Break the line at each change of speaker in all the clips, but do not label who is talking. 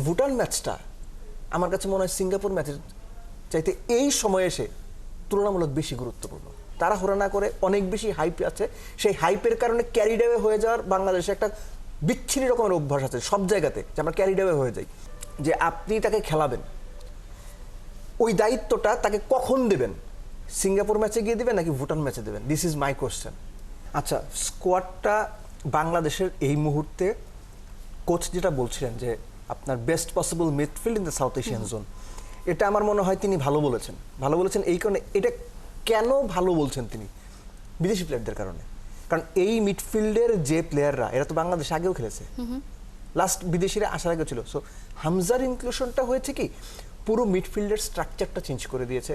ভুটান ম্যাচটা আমার কাছে মনে হয় সিঙ্গাপুর ম্যাচের চাইতে এই সময়ে এসে তুলনামূলক বেশি গুরুত্বপূর্ণ। তারা হোরা না করে অনেক বেশি হাইপ আছে, সেই হাইপের কারণে ক্যারিড অ্যাওয়ে হয়ে যাওয়ার বাংলাদেশে একটা বিচ্ছিন্ন রকমের অভ্যাস আছে সব জায়গাতে, যে আমরা ক্যারিড অ্যাওয়ে হয়ে যাই। যে আপনি তাকে খেলাবেন, ওই দায়িত্বটা তাকে কখন দেবেন? সিঙ্গাপুর ম্যাচে গিয়ে দেবেন নাকি ভুটান ম্যাচে দেবেন? This is my question. আচ্ছা, স্কোয়াডটা বাংলাদেশের এই মুহূর্তে কোচ যেটা বলছিলেন যে আপনার best possible midfield in the south Asian zone, এটা আমার মনে হয় তিনি ভালো বলেছেন এই কারণে। এটা কেন ভালো বলছেন তিনি? বিদেশি প্লেয়ারদের কারণে। কারণ এই মিডফিল্ডের যে প্লেয়াররা, এরা তো বাংলাদেশে আগেও খেলেছে, লাস্ট বিদেশিরা আসার আগে ছিল। সো হামজার ইনক্লুশনটা হয়েছে কি, পুরো মিডফিল্ডের স্ট্রাকচারটা চেঞ্জ করে দিয়েছে,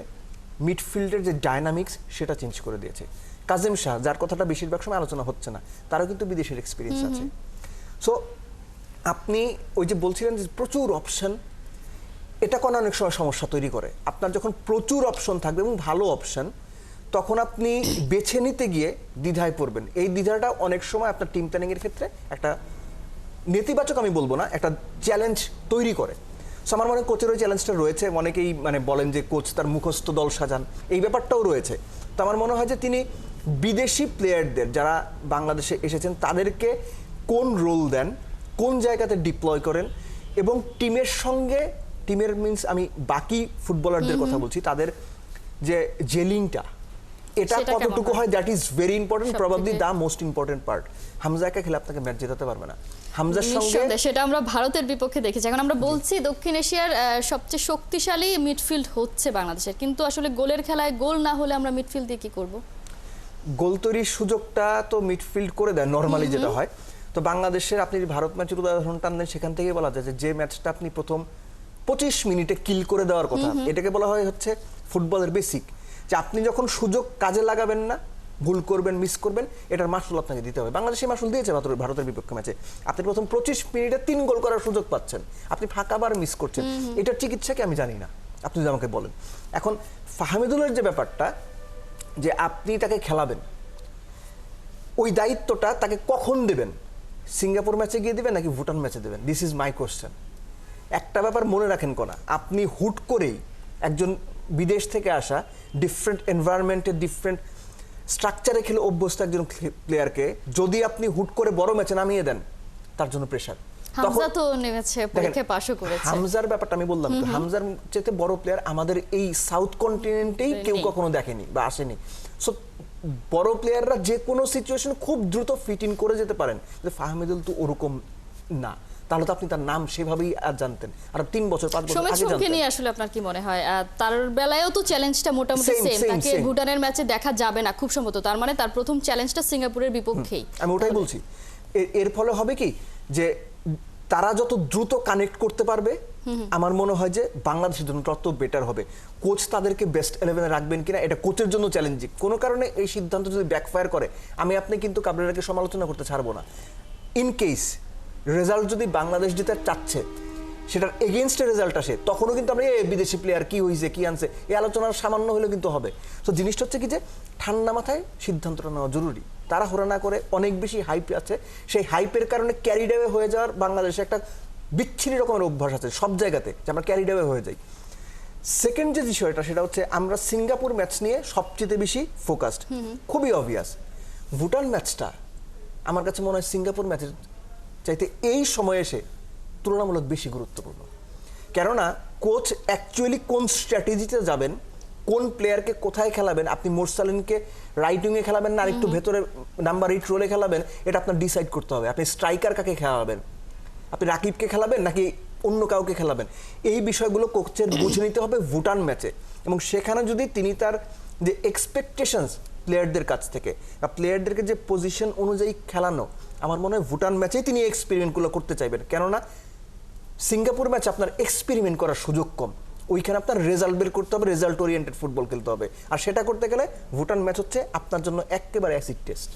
মিডফিল্ডের যে ডায়নামিক্স সেটা চেঞ্জ করে দিয়েছে। কাজেম শাহ, যার কথাটা বেশিরভাগ সময় আলোচনা হচ্ছে না, তারও কিন্তু বিদেশের এক্সপিরিয়েন্স আছে। সো আপনি ওই যে বলছিলেন যে প্রচুর অপশন, এটা কোনো অনেক সময় সমস্যা তৈরি করে। আপনার যখন প্রচুর অপশন থাকবে এবং ভালো অপশন, তখন আপনি বেছে নিতে গিয়ে দ্বিধায় পড়বেন। এই দ্বিধাটা অনেক সময় আপনার টিম প্ল্যানিংয়ের ক্ষেত্রে একটা নেতিবাচক, আমি বলবো না, একটা চ্যালেঞ্জ তৈরি করে। সো আমার মনে হয় কোচের ওই চ্যালেঞ্জটা রয়েছে। অনেকেই বলেন যে কোচ তার মুখস্থ দল সাজান, এই ব্যাপারটাও রয়েছে। তো আমার মনে হয় যে তিনি বিদেশি প্লেয়ারদের যারা বাংলাদেশে এসেছেন তাদেরকে কোন রোল দেন, কোন জায়গাতে ডিপ্লয় করেন, এবং টিমের সঙ্গে, টিমের মিন্স আমি বাকি ফুটবলারদের কথা বলছি, তাদের যে জেলিংটা এটা কতটুকু হয়, that is very important, probably the most important part. হামজাকে খেলে আপনাকে ম্যাচ জেতাতে পারবে না। হামজার সঙ্গে
সেটা আমরা ভারতের বিপক্ষে দেখেছি। এখন আমরা বলছি দক্ষিণ এশিয়ার সবচেয়ে শক্তিশালী মিডফিল্ড হচ্ছে বাংলাদেশের, কিন্তু আসলে গোলের খেলায় গোল না হলে আমরা মিডফিল্ড দিয়ে কি করব?
গোল তৈরির সুযোগটা তো মিডফিল্ড করে দেয় নরমালি, যেটা হয়। তো বাংলাদেশের আপনি ভারত ম্যাচের উদাহরণ টানলেন, সেখান থেকে বলা যায় যে ম্যাচটা আপনি প্রথম 25 মিনিটে কিল করে দেওয়ার কথা, এটাকে বলা হয় হচ্ছে ফুটবলের বেসিক। যে আপনি যখন সুযোগ কাজে লাগাবেন না, ভুল করবেন, মিস করবেন, এটার মাসুল আপনাকে দিতে হবে। বাংলাদেশে মাসুল দিয়েছে ভারতের বিপক্ষে ম্যাচে। আপনি প্রথম 25 মিনিটে 3 গোল করার সুযোগ পাচ্ছেন, আপনি ফাঁকাবার মিস করছেন। এটার চিকিৎসা কি আমি জানি না, আপনি যদি আমাকে বলেন। এখন ফাহমিদুলের যে ব্যাপারটা, যে আপনি তাকে খেলাবেন, ওই দায়িত্বটা তাকে কখন দেবেন? সিঙ্গাপুর ম্যাচে গিয়ে দেবেন নাকি ভুটান ম্যাচে দেবেন? This is my question. একটা ব্যাপার মনে রাখেন কোনা, আপনি হুট করেই একজন বিদেশ থেকে আসা, ডিফারেন্ট এনভায়রনমেন্টে, ডিফারেন্ট স্ট্রাকচারে খেলে অভ্যস্ত একজন প্লেয়ারকে যদি আপনি হুট করে বড় ম্যাচে নামিয়ে দেন, তার জন্য প্রেশার।
হামজা তো নেমেছে, পরীক্ষায় পাশও করেছে।
হামজার ব্যাপারটা আমি বললাম তো, হামজার চেয়ে বড় প্লেয়ার আমাদের এই সাউথ কন্টিনেন্টেই কেউ কখনো দেখেনি বা আসেনি। সো বড় প্লেয়াররা যে কোনো সিচুয়েশন খুব দ্রুত ফিট ইন করে যেতে পারেন। ফাহমিদুল তো ওরকম না, তাহলে তো আপনি তার নাম সেভাবেই আর জানতেন, আর 3 বছর 5 বছর আগে জানতেন।
নিয়ে আসলে আপনার কি মনে হয় তার বেলায়ও তো চ্যালেঞ্জটা মোটামুটি সেম, তাকে ভুটানের ম্যাচে দেখা যাবে না খুব সম্ভবত, তার মানে তার প্রথম চ্যালেঞ্জটা সিঙ্গাপুরের বিপক্ষেই।
আমি ওটাই বলছি, এর ফলে হবে কি যে তারা যত দ্রুত কানেক্ট করতে পারবে, আমার মনে হয় যে বাংলাদেশের জন্য তত বেটার হবে। কোচ তাদেরকে বেস্ট 11-এ রাখবেন কিনা, এটা কোচের জন্য চ্যালেঞ্জিং। কোনো কারণে এই সিদ্ধান্ত যদি ব্যাকফায়ার করে, আমি আপনি কিন্তু কাবরেরাকে সমালোচনা করতে ছাড়বো না। ইন কেস রেজাল্ট যদি বাংলাদেশ যেটা চাচ্ছে সেটার এগেইনস্টে রেজাল্ট আসে, তখনও কিন্তু আমরা বিদেশি প্লেয়ার কি হয়েছে, কি আনছে, এই আলোচনার সামান্য হলেও কিন্তু হবে। তো জিনিসটা হচ্ছে কি যে ঠান্ডা মাথায় সিদ্ধান্তটা নেওয়া জরুরি। তারা হোরা না করে অনেক বেশি হাইপ আছে, সেই হাইপের কারণে ক্যারিড অ্যাওয়ে হয়ে যাওয়ার বাংলাদেশে একটা বিচ্ছিন্ন রকমের অভ্যাস আছে সব জায়গাতে, যে আমরা ক্যারিড অ্যাওয়ে হয়ে যাই। সেকেন্ড যে বিষয়টা, সেটা হচ্ছে আমরা সিঙ্গাপুর ম্যাচ নিয়ে সবচেয়ে বেশি ফোকাসড। খুবই অবভিয়াস, ভুটান ম্যাচটা আমার কাছে মনে হয় সিঙ্গাপুর ম্যাচের চাইতে এই সময়ে এসে তুলনামূলক বেশি গুরুত্বপূর্ণ। কেননা কোচ অ্যাকচুয়ালি কোন স্ট্র্যাটেজিতে যাবেন, কোন প্লেয়ারকে কোথায় খেলাবেন, আপনি মোরসালিনকে রাইট উইংয়ে খেলাবেন না আরেকটু ভেতরে নাম্বার 8 রোলে খেলাবেন, এটা আপনার ডিসাইড করতে হবে। আপনি স্ট্রাইকার কাকে খেলাবেন, আপনি রাকিবকে খেলাবেন নাকি অন্য কাউকে খেলাবেন, এই বিষয়গুলো কোচের বুঝে নিতে হবে ভুটান ম্যাচে। এবং সেখানে যদি তিনি তার যে এক্সপেকটেশনস প্লেয়ারদের কাছ থেকে, বা প্লেয়ারদেরকে যে পজিশন অনুযায়ী খেলানো, আমার মনে হয় ভুটান ম্যাচেই তিনি এক্সপেরিমেন্টগুলো করতে চাইবেন। কেননা সিঙ্গাপুর ম্যাচ আপনার এক্সপেরিমেন্ট করার সুযোগ কম, ওইখানে আপনার রেজাল্ট বের করতে হবে, রেজাল্ট ওরিয়েন্টেড ফুটবল খেলতে হবে। আর সেটা করতে গেলে ভুটান ম্যাচ হচ্ছে আপনার জন্য একেবারে অ্যাসিড টেস্ট।